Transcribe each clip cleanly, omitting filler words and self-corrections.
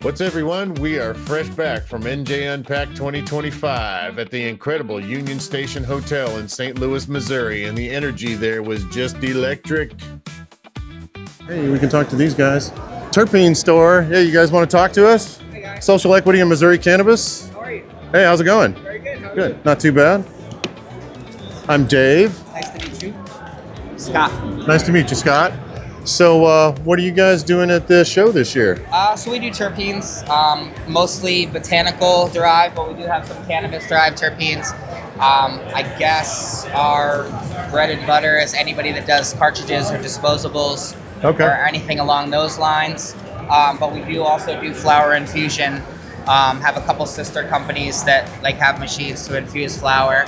What's everyone? We are fresh back from NJ Unpacked 2025 at the incredible Union Station Hotel in St. Louis, Missouri, and the energy there was just electric. Hey, we can talk to these guys. Terpene Store. Hey, you guys want to talk to us? Hey guys. Social Equity in Missouri Cannabis. How are you? Hey, how's it going? Very good. How are Good. you? Not too bad. I'm Dave. Nice to meet you. Scott. Nice to meet you, Scott. So, what are you guys doing at the show this year? So we do terpenes, mostly botanical derived, but we do have some cannabis-derived terpenes. I guess our bread and butter is anybody that does cartridges or disposables Okay. or anything along those lines. But we do also do flower infusion. Have a couple sister companies that have machines to infuse flower.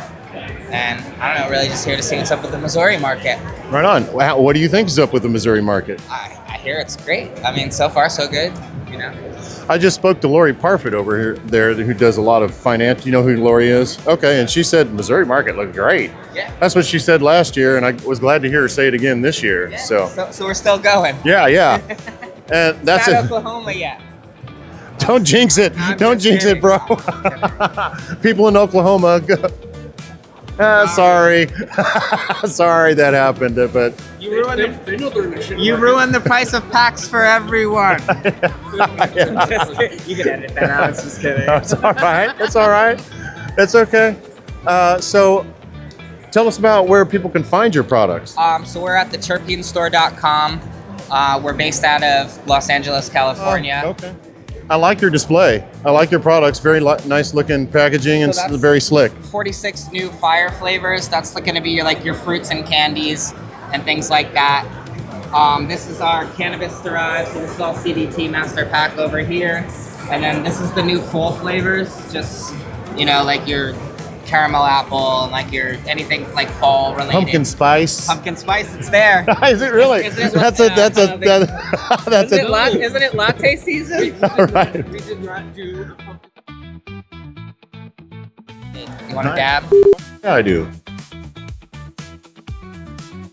And I don't know, really just here to see what's up with the Missouri market. Right on. What do you think is up with the Missouri market? I hear it's great. I mean, so far so good, you know. I just spoke to Lori Parfit over here, who does a lot of finance. You know who Lori is? Okay, and she said Missouri market looked great. Yeah. That's what she said last year, and I was glad to hear her say it again this year. Yeah. So we're still going. yeah. And that's Not it. Oklahoma yet. Don't jinx it. I'm Don't just jinx it, kidding. bro. People in Oklahoma. Sorry. Sorry that happened, but You ruined They know their mission. You ruined the price of packs for everyone. yeah. Just kidding. You can edit that out. It's just kidding. It's all right. It's all right. It's okay. So tell us about where people can find your products. So we're at the terpenestore.com. We're based out of Los Angeles, California. Okay. I like your display. I like your products. Very nice looking packaging and So that's- very slick. 46 new fire flavors. That's going to be your fruits and candies and things like that. This is our Cannabis-Derived, so this is all CDT master pack over here. And then this is the new full flavors, just, like your caramel apple and your anything fall related. Pumpkin spice. Pumpkin spice, it's there. Is it really? Is it- That's Isn't it latte season? Right. We did not do. You want to dab? Yeah, I do.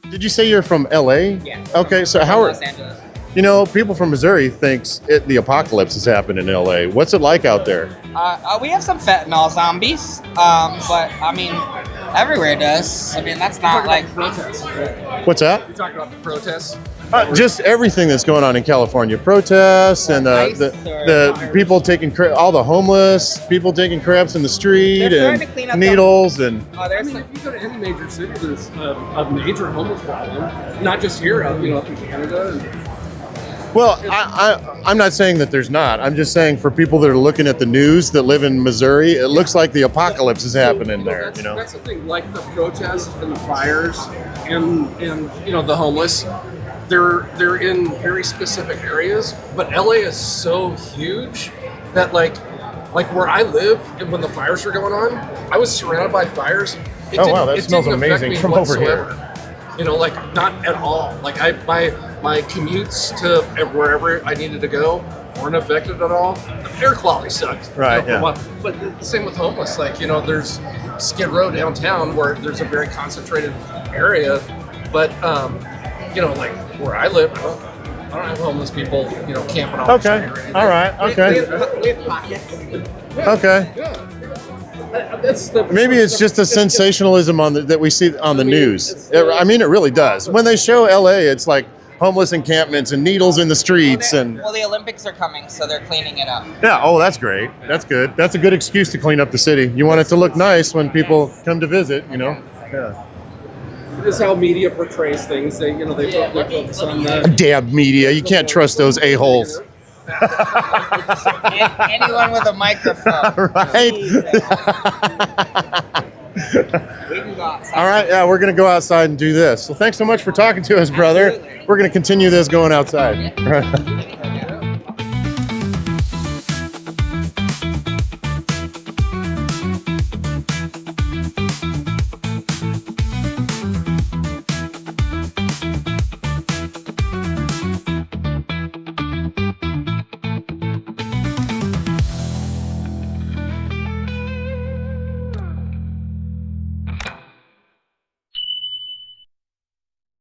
Did you say you're from LA? Yeah. Okay, so From how are Los Angeles. people from Missouri thinks the apocalypse has happened in LA. What's it like out there? We have some fentanyl zombies, but I mean, everywhere does. I mean, that's not like protests. Right? What's that? You talked about the protests. Just everything that's going on in California, protests and the people taking all the homeless people taking craps in the street They're and trying to clean up needles and I mean, if you go to any major city, there's a major homeless problem. Not just here, up in Canada. well, I'm not saying that there's not. I'm just saying for people that are looking at the news that live in Missouri, it looks like the apocalypse is happening there. That's the thing. Like the protests and the fires and the homeless. They're in very specific areas, but LA is so huge that like where I live, and when the fires were going on, I was surrounded by fires. Oh, wow, that it smells didn't affect amazing me from over here. whatsoever. Not at all. Like my commutes to wherever I needed to go weren't affected at all. Air quality sucked. Right, for yeah. one. But the same with homeless. There's Skid Row downtown where there's a very concentrated area, but where I live, I don't have homeless people, camping on the Okay. street or anything. All right. Okay. we have pockets. Okay. Yeah. That's the, Maybe it's just a sensationalism that we see on the news. I mean, it really does. When they show LA, it's like homeless encampments and needles in the streets and Well, the Olympics are coming, so they're cleaning it up. yeah. Oh, that's great. That's good. That's a good excuse to clean up the city. You want it to look nice when people come to visit. Yeah. This is how media portrays things. They focus on the Damn media. You can't trust those a-holes. Anyone with a microphone. Right? We can go outside. All right. Yeah, we're going to go outside and do this. So thanks so much for talking to us, brother. Absolutely. We're going to continue this going outside.